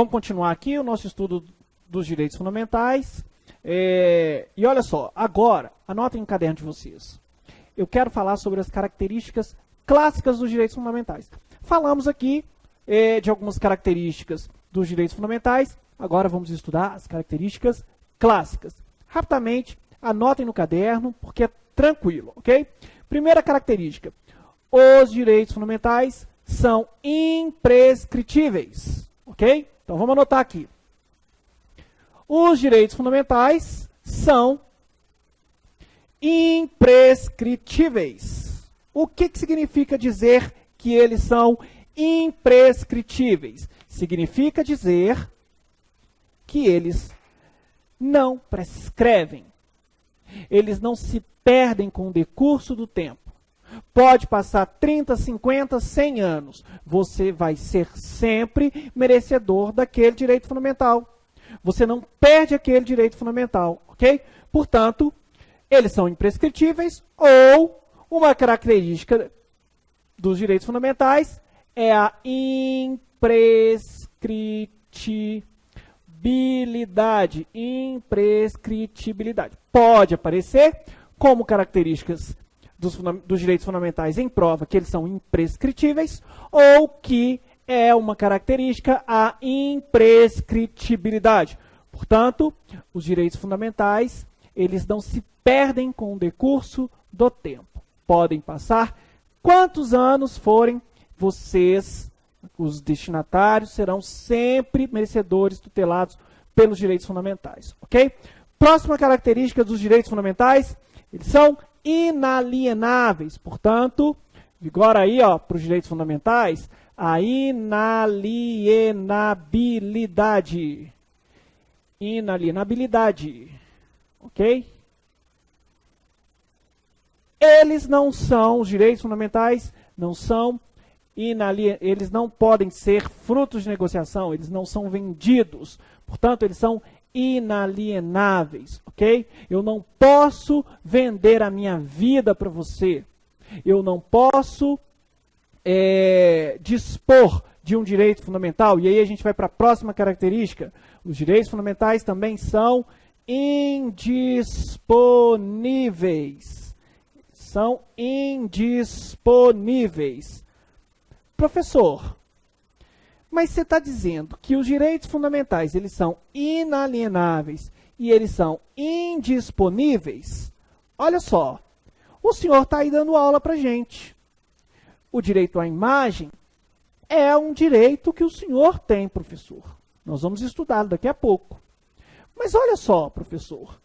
Vamos continuar aqui o nosso estudo dos direitos fundamentais. E olha só, agora, anotem no caderno de vocês. Eu quero falar sobre as características clássicas dos direitos fundamentais. Falamos aqui de algumas características dos direitos fundamentais. Agora vamos estudar as características clássicas. Rapidamente, anotem no caderno, porque é tranquilo, ok? Primeira característica. Os direitos fundamentais são imprescritíveis, ok? Então vamos anotar aqui. Os direitos fundamentais são imprescritíveis. O que significa dizer que eles são imprescritíveis? Significa dizer que eles não prescrevem. Eles não se perdem com o decurso do tempo. Pode passar 30, 50, 100 anos. Você vai ser sempre merecedor daquele direito fundamental. Você não perde aquele direito fundamental, ok? Portanto, eles são imprescritíveis ou uma característica dos direitos fundamentais é a imprescritibilidade. Imprescritibilidade. Pode aparecer como características dos direitos fundamentais em prova que eles são imprescritíveis ou que é uma característica a imprescritibilidade. Portanto, os direitos fundamentais, eles não se perdem com o decurso do tempo. Podem passar quantos anos forem, vocês, os destinatários, serão sempre merecedores tutelados pelos direitos fundamentais, ok? Próxima característica dos direitos fundamentais, eles são inalienáveis. Portanto, vigora aí para os direitos fundamentais, a inalienabilidade. Inalienabilidade. Ok? Eles não são, os direitos fundamentais não são eles não podem ser frutos de negociação, eles não são vendidos. Portanto, eles são inalienáveis, ok? Eu não posso vender a minha vida para você. Eu não posso dispor de um direito fundamental. E aí a gente vai para a próxima característica. Os direitos fundamentais também são indisponíveis. São indisponíveis. Professor, mas você está dizendo que os direitos fundamentais eles são inalienáveis e eles são indisponíveis? Olha só, o senhor está aí dando aula para a gente. O direito à imagem é um direito que o senhor tem, professor. Nós vamos estudá-lo daqui a pouco. Mas olha só, professor,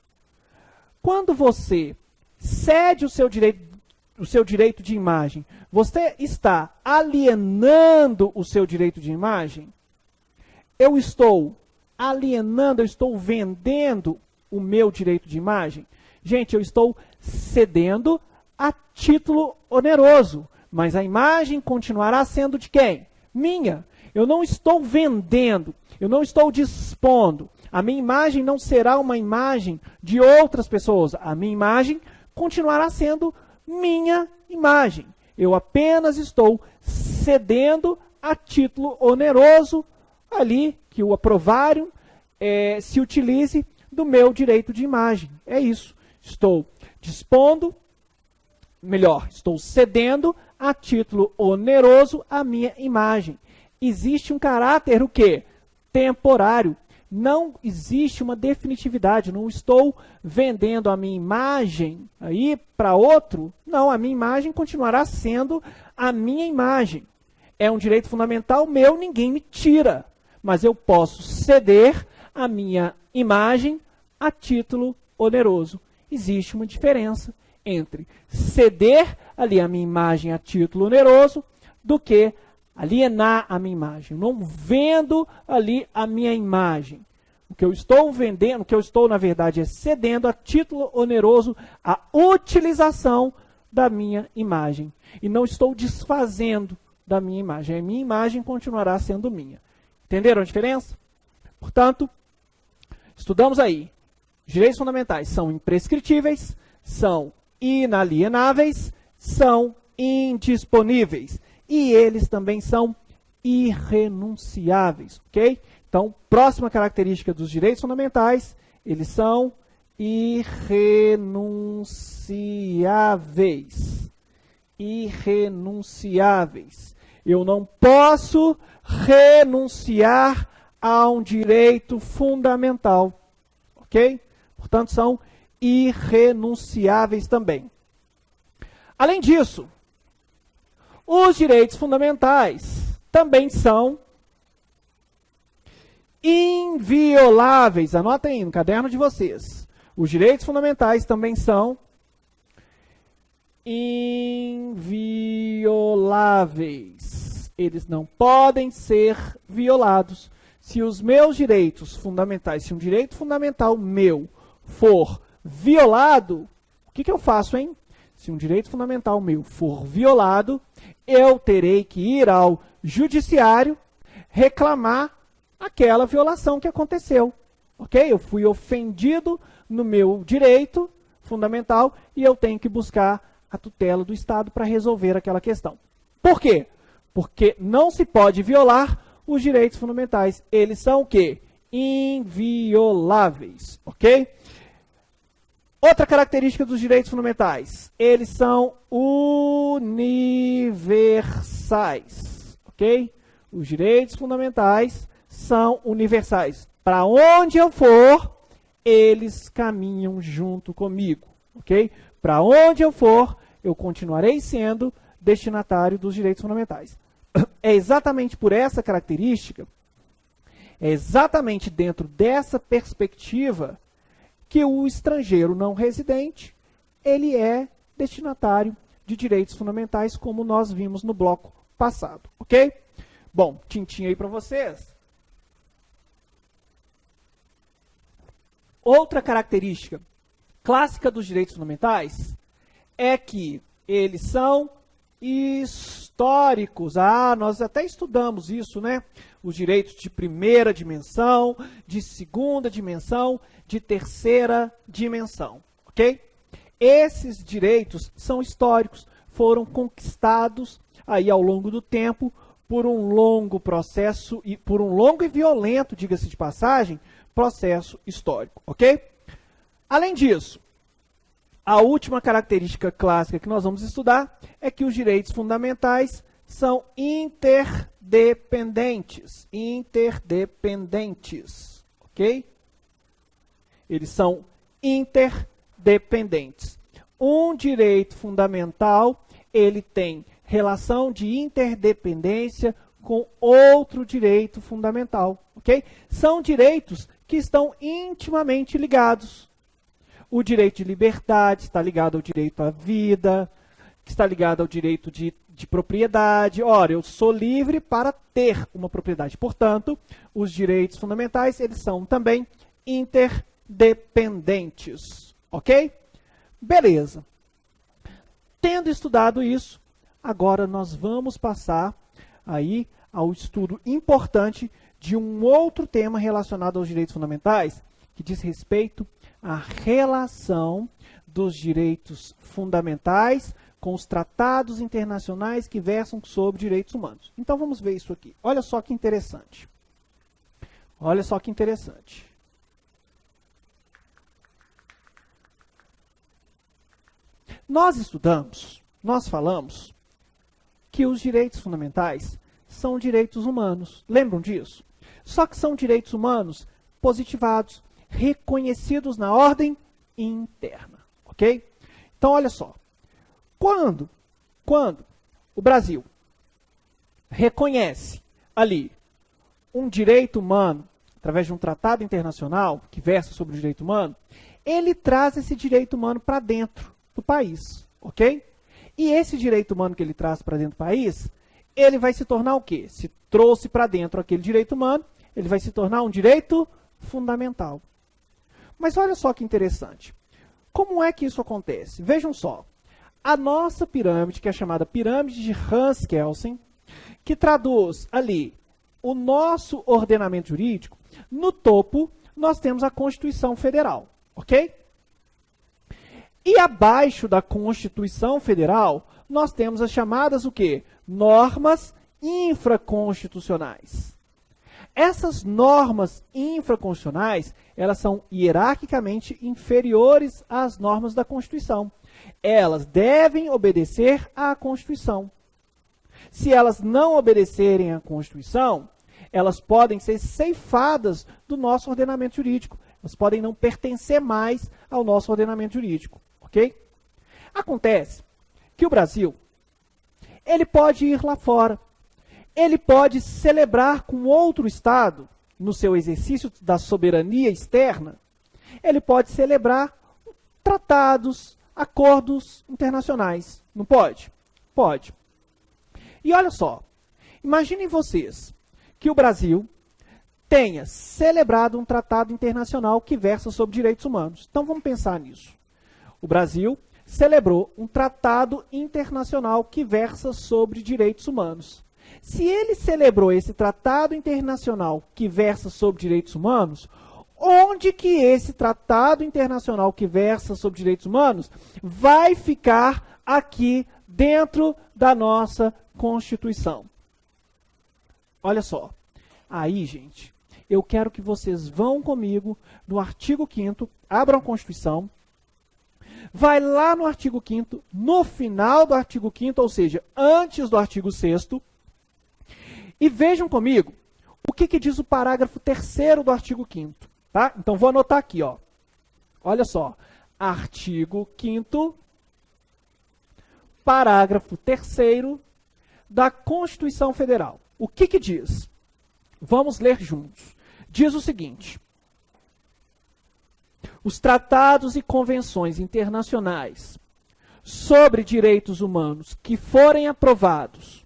quando você cede o seu direito de imagem, você está alienando o seu direito de imagem? Eu estou alienando, eu estou vendendo o meu direito de imagem? Gente, eu estou cedendo a título oneroso, mas a imagem continuará sendo de quem? Minha. Eu não estou vendendo, eu não estou dispondo. A minha imagem não será uma imagem de outras pessoas. A minha imagem continuará sendo minha imagem. Eu apenas estou cedendo a título oneroso ali que o aprovário se utilize do meu direito de imagem. É isso. Estou dispondo, melhor, estou cedendo a título oneroso a minha imagem. Existe um caráter, o quê? Temporário. Não existe uma definitividade. Não estou vendendo a minha imagem aí para outro. Não, a minha imagem continuará sendo a minha imagem. É um direito fundamental meu, ninguém me tira. Mas eu posso ceder a minha imagem a título oneroso. Existe uma diferença entre ceder ali a minha imagem a título oneroso do que alienar a minha imagem. Não vendo ali a minha imagem. O que eu estou vendendo, o que eu estou, na verdade, é cedendo a título oneroso a utilização da minha imagem. E não estou desfazendo da minha imagem. A minha imagem continuará sendo minha. Entenderam a diferença? Portanto, estudamos aí. Os direitos fundamentais são imprescritíveis, são inalienáveis, são indisponíveis. E eles também são irrenunciáveis, ok? Então, próxima característica dos direitos fundamentais, eles são irrenunciáveis. Irrenunciáveis. Eu não posso renunciar a um direito fundamental. Ok? Portanto, são irrenunciáveis também. Além disso, os direitos fundamentais também são invioláveis. Anotem aí no caderno de vocês. Os direitos fundamentais também são invioláveis. Eles não podem ser violados. Se os meus direitos fundamentais, se um direito fundamental meu for violado, o que eu faço, hein? Se um direito fundamental meu for violado, eu terei que ir ao judiciário reclamar aquela violação que aconteceu. Ok? Eu fui ofendido no meu direito fundamental e eu tenho que buscar a tutela do Estado para resolver aquela questão. Por quê? Porque não se pode violar os direitos fundamentais. Eles são o quê? Invioláveis. Ok? Outra característica dos direitos fundamentais, eles são universais, ok? Os direitos fundamentais são universais. Para onde eu for, eles caminham junto comigo, ok? Para onde eu for, eu continuarei sendo destinatário dos direitos fundamentais. É exatamente por essa característica, é exatamente dentro dessa perspectiva que o estrangeiro não residente, ele é destinatário de direitos fundamentais, como nós vimos no bloco passado, ok? Bom, tintim aí para vocês. Outra característica clássica dos direitos fundamentais é que eles são históricos. Ah, nós até estudamos isso, né? Os direitos de primeira dimensão, de segunda dimensão, de terceira dimensão, ok? Esses direitos são históricos, foram conquistados aí ao longo do tempo por um longo processo e por um longo e violento, diga-se de passagem, processo histórico, ok? Além disso, a última característica clássica que nós vamos estudar é que os direitos fundamentais são interdependentes. Interdependentes, ok? Eles são interdependentes. Um direito fundamental, ele tem relação de interdependência com outro direito fundamental, ok? São direitos que estão intimamente ligados. O direito de liberdade está ligado ao direito à vida, que está ligado ao direito de propriedade. Ora, eu sou livre para ter uma propriedade. Portanto, os direitos fundamentais, eles são também interdependentes. Ok? Beleza. Tendo estudado isso, agora nós vamos passar aí ao estudo importante de um outro tema relacionado aos direitos fundamentais, que diz respeito à relação dos direitos fundamentais com os tratados internacionais que versam sobre direitos humanos. Então vamos ver isso aqui. Olha só que interessante. Olha só que interessante. Nós estudamos, nós falamos que os direitos fundamentais são direitos humanos. Lembram disso? Só que são direitos humanos positivados, reconhecidos na ordem interna, ok? Então, olha só. Quando o Brasil reconhece ali um direito humano, através de um tratado internacional que versa sobre o direito humano, ele traz esse direito humano para dentro do país, ok? E esse direito humano que ele traz para dentro do país, ele vai se tornar o quê? Se trouxe para dentro aquele direito humano, ele vai se tornar um direito fundamental. Mas olha só que interessante. Como é que isso acontece? Vejam só. A nossa pirâmide, que é chamada pirâmide de Hans-Kelsen, que traduz ali o nosso ordenamento jurídico, no topo nós temos a Constituição Federal, ok? E abaixo da Constituição Federal, nós temos as chamadas o quê? Normas infraconstitucionais. Essas normas infraconstitucionais, elas são hierarquicamente inferiores às normas da Constituição. Elas devem obedecer à Constituição. Se elas não obedecerem à Constituição, elas podem ser ceifadas do nosso ordenamento jurídico. Elas podem não pertencer mais ao nosso ordenamento jurídico, ok? Acontece que o Brasil, ele pode ir lá fora. Ele pode celebrar com outro Estado, no seu exercício da soberania externa, ele pode celebrar tratados, acordos internacionais. Não pode? Pode. E olha só, imaginem vocês que o Brasil tenha celebrado um tratado internacional que versa sobre direitos humanos. Então vamos pensar nisso. O Brasil celebrou um tratado internacional que versa sobre direitos humanos. Se ele celebrou esse tratado internacional que versa sobre direitos humanos, onde que esse tratado internacional que versa sobre direitos humanos vai ficar aqui dentro da nossa Constituição? Olha só. Aí, gente, eu quero que vocês vão comigo no artigo 5º, abram a Constituição, vai lá no artigo 5º, no final do artigo 5º, ou seja, antes do artigo 6º, e vejam comigo o que diz o parágrafo 3º do artigo 5º. Tá? Então, vou anotar aqui. Ó. Olha só. Artigo 5º, parágrafo 3º da Constituição Federal. O que diz? Vamos ler juntos. Diz o seguinte: os tratados e convenções internacionais sobre direitos humanos que forem aprovados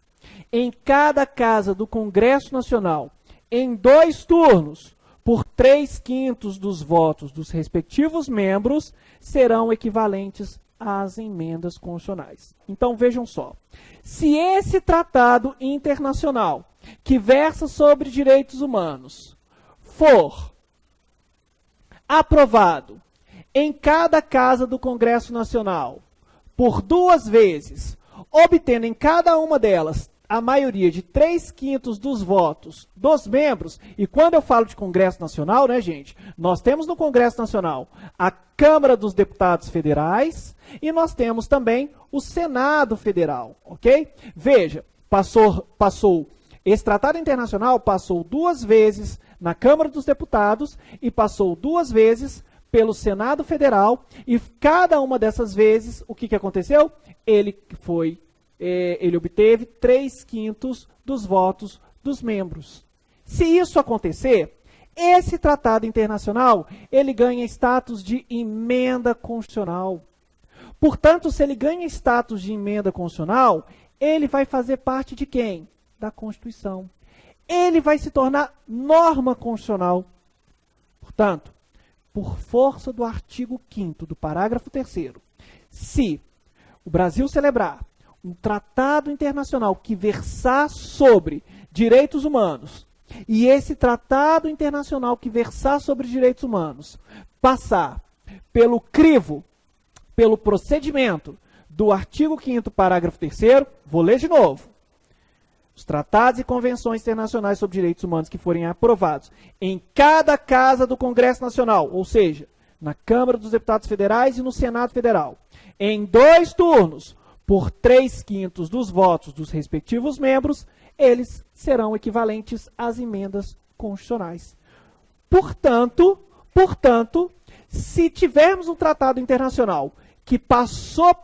em cada casa do Congresso Nacional, em 2 turnos, por 3/5 dos votos dos respectivos membros, serão equivalentes às emendas constitucionais. Então, vejam só. Se esse tratado internacional, que versa sobre direitos humanos, for aprovado em cada casa do Congresso Nacional, por 2 vezes, obtendo em cada uma delas a maioria de 3/5 dos votos dos membros, e quando eu falo de Congresso Nacional, né, gente, nós temos no Congresso Nacional a Câmara dos Deputados Federais e nós temos também o Senado Federal, ok? Veja, esse tratado internacional passou 2 vezes na Câmara dos Deputados e passou 2 vezes pelo Senado Federal, e cada uma dessas vezes, o que aconteceu? Ele obteve 3/5 dos votos dos membros. Se isso acontecer, esse tratado internacional, ele ganha status de emenda constitucional. Portanto, se ele ganha status de emenda constitucional, ele vai fazer parte de quem? Da Constituição. Ele vai se tornar norma constitucional. Portanto, por força do artigo 5º do parágrafo 3º, se o Brasil celebrar um tratado internacional que versar sobre direitos humanos, e esse tratado internacional que versar sobre direitos humanos passar pelo crivo, pelo procedimento do artigo 5º, parágrafo 3º, vou ler de novo. Os tratados e convenções internacionais sobre direitos humanos que forem aprovados em cada casa do Congresso Nacional, ou seja, na Câmara dos Deputados Federais e no Senado Federal, em 2 turnos, por 3/5 dos votos dos respectivos membros, eles serão equivalentes às emendas constitucionais. Portanto, se tivermos um tratado internacional que passou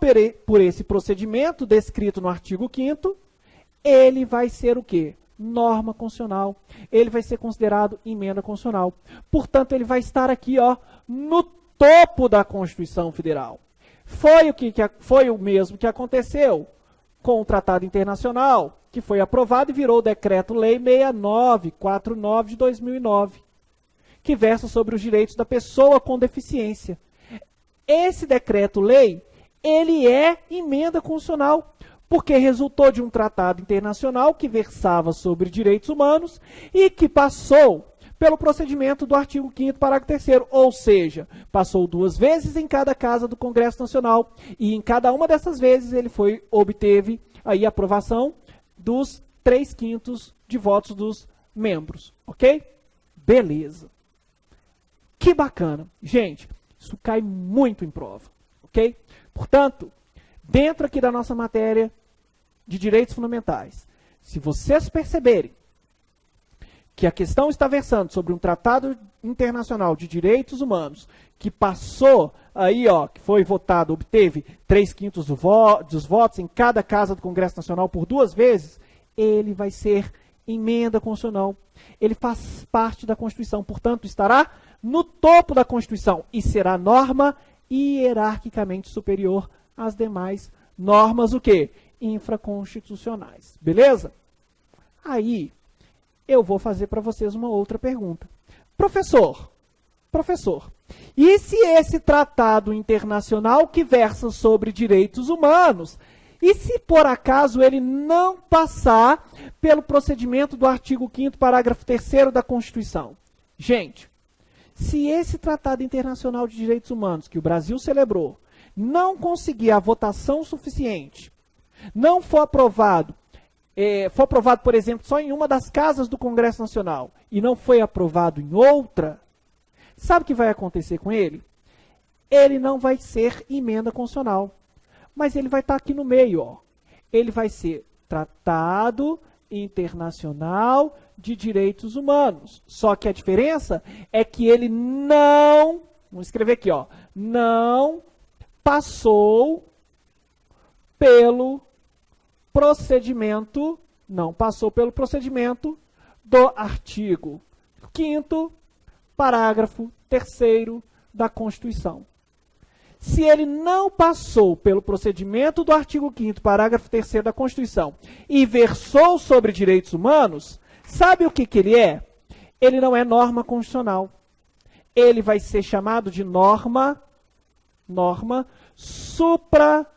por esse procedimento descrito no artigo 5º, ele vai ser o quê? Norma constitucional. Ele vai ser considerado emenda constitucional. Portanto, ele vai estar aqui, ó, no topo da Constituição Federal. Foi o mesmo que aconteceu com o Tratado Internacional, que foi aprovado e virou o Decreto-Lei 6949 de 2009, que versa sobre os direitos da pessoa com deficiência. Esse Decreto-Lei, ele é emenda constitucional, porque resultou de um tratado internacional que versava sobre direitos humanos e que passou pelo procedimento do artigo 5º, parágrafo 3º, ou seja, passou 2 vezes em cada casa do Congresso Nacional e em cada uma dessas vezes ele obteve aí a aprovação dos 3/5 de votos dos membros, ok? Beleza. Que bacana. Gente, isso cai muito em prova, ok? Portanto, dentro aqui da nossa matéria de direitos fundamentais, se vocês perceberem que a questão está versando sobre um tratado internacional de direitos humanos que passou aí, ó, que foi votado, obteve 3/5 dos votos em cada casa do Congresso Nacional por 2 vezes, ele vai ser emenda constitucional. Ele faz parte da Constituição, portanto, estará no topo da Constituição e será norma hierarquicamente superior às demais normas, o quê? Infraconstitucionais. Beleza? Aí, eu vou fazer para vocês uma outra pergunta. Professor, e se esse tratado internacional que versa sobre direitos humanos, e se por acaso ele não passar pelo procedimento do artigo 5º, parágrafo 3º da Constituição? Gente, se esse tratado internacional de direitos humanos que o Brasil celebrou não conseguir a votação suficiente, não for aprovado, por exemplo, só em uma das casas do Congresso Nacional e não foi aprovado em outra, sabe o que vai acontecer com ele? Ele não vai ser emenda constitucional, mas ele vai estar aqui no meio, ó. Ele vai ser Tratado Internacional de Direitos Humanos. Só que a diferença é que ele não, vamos escrever aqui, ó, não passou pelo procedimento do artigo 5º, parágrafo 3º da Constituição. Se ele não passou pelo procedimento do artigo 5º, parágrafo 3º da Constituição e versou sobre direitos humanos, sabe o que ele é? Ele não é norma constitucional. Ele vai ser chamado de norma supralegal.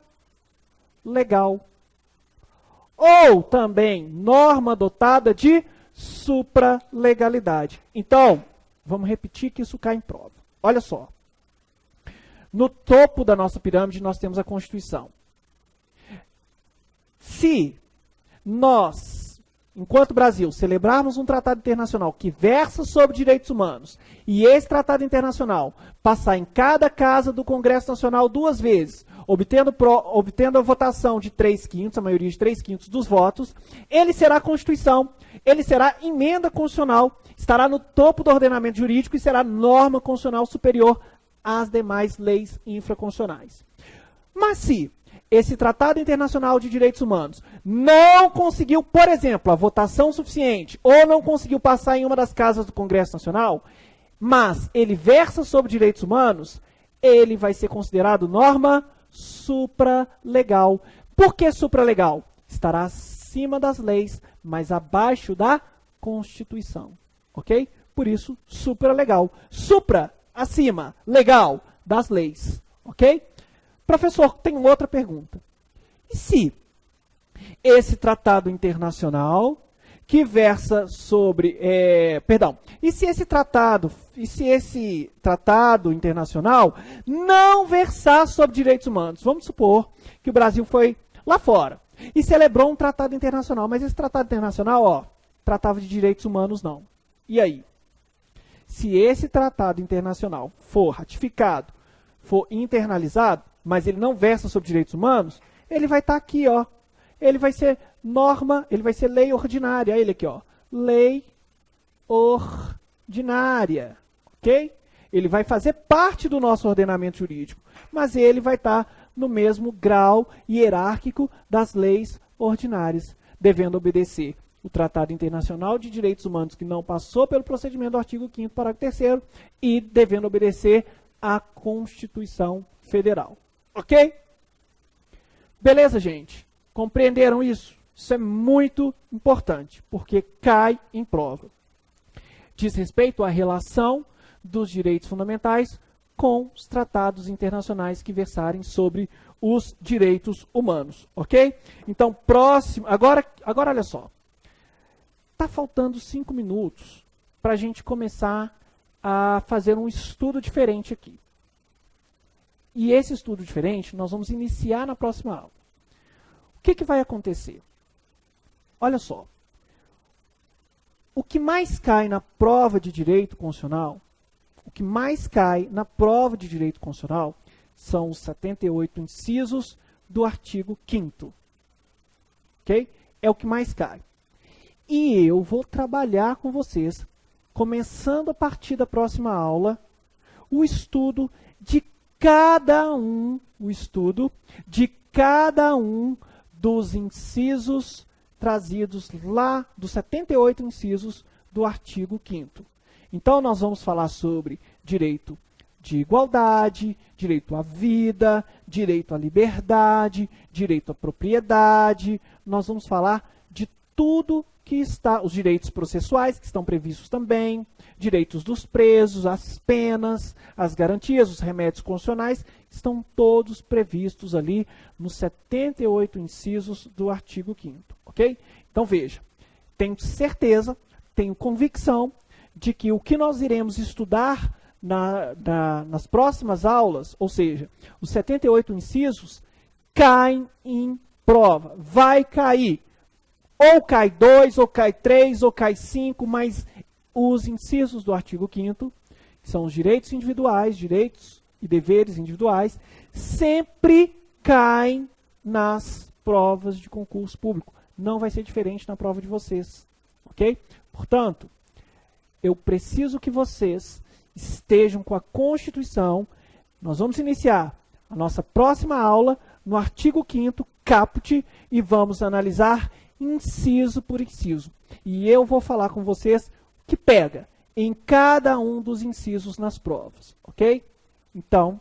Ou também norma dotada de supralegalidade. Então, vamos repetir que isso cai em prova. Olha só. No topo da nossa pirâmide nós temos a Constituição. Se nós, enquanto Brasil, celebrarmos um tratado internacional que versa sobre direitos humanos, e esse tratado internacional passar em cada casa do Congresso Nacional 2 vezes, obtendo a votação de 3/5, a maioria de 3/5 dos votos, ele será Constituição, ele será emenda constitucional, estará no topo do ordenamento jurídico e será norma constitucional superior às demais leis infraconstitucionais. Mas se esse Tratado Internacional de Direitos Humanos não conseguiu, por exemplo, a votação suficiente, ou não conseguiu passar em uma das casas do Congresso Nacional, mas ele versa sobre direitos humanos, ele vai ser considerado norma supralegal. Por que supralegal? Estará acima das leis, mas abaixo da Constituição. Ok? Por isso, supralegal. Supra, acima, legal, das leis. Ok? Professor, tem outra pergunta. E se esse tratado internacional que versa sobre... e se esse tratado internacional não versar sobre direitos humanos? Vamos supor que o Brasil foi lá fora e celebrou um tratado internacional, mas esse tratado internacional, ó, tratava de direitos humanos não. E aí? Se esse tratado internacional for ratificado, for internalizado, mas ele não versa sobre direitos humanos, ele vai estar aqui, ó. Ele vai ser norma, ele vai ser lei ordinária. Ele aqui, ó. Lei ordinária. Ok? Ele vai fazer parte do nosso ordenamento jurídico, mas ele vai estar no mesmo grau hierárquico das leis ordinárias, devendo obedecer o Tratado Internacional de Direitos Humanos, que não passou pelo procedimento do artigo 5º, parágrafo 3º, e devendo obedecer à Constituição Federal. Ok? Beleza, gente? Compreenderam isso? Isso é muito importante, porque cai em prova. Diz respeito à relação dos direitos fundamentais com os tratados internacionais que versarem sobre os direitos humanos. Ok? Então, próximo... Agora olha só. Está faltando 5 minutos para a gente começar a fazer um estudo diferente aqui. E esse estudo diferente nós vamos iniciar na próxima aula. O que vai acontecer? Olha só. o que mais cai na prova de direito constitucional, são os 78 incisos do artigo 5º. Ok? É o que mais cai. E eu vou trabalhar com vocês, começando a partir da próxima aula, o estudo de cada um dos incisos trazidos lá, dos 78 incisos do artigo 5º. Então, nós vamos falar sobre direito de igualdade, direito à vida, direito à liberdade, direito à propriedade. Nós vamos falar de tudo que está, os direitos processuais que estão previstos também, direitos dos presos, as penas, as garantias, os remédios constitucionais, estão todos previstos ali nos 78 incisos do artigo 5º, ok? Então veja, tenho certeza, tenho convicção de que o que nós iremos estudar nas próximas aulas, ou seja, os 78 incisos, caem em prova, vai cair. Ou cai 2, ou cai 3, ou cai 5, mas os incisos do artigo 5º, que são os direitos individuais, direitos e deveres individuais, sempre caem nas provas de concurso público. Não vai ser diferente na prova de vocês, ok? Portanto, eu preciso que vocês estejam com a Constituição. Nós vamos iniciar a nossa próxima aula no artigo 5º, caput, e vamos analisar inciso por inciso. E eu vou falar com vocês o que pega em cada um dos incisos nas provas, ok? Então,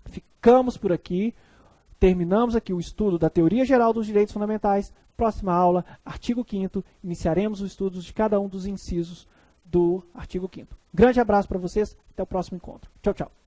ficamos por aqui. Terminamos aqui o estudo da Teoria Geral dos Direitos Fundamentais. Próxima aula, artigo 5º, iniciaremos os estudos de cada um dos incisos do artigo 5º. Grande abraço para vocês, até o próximo encontro. Tchau, tchau.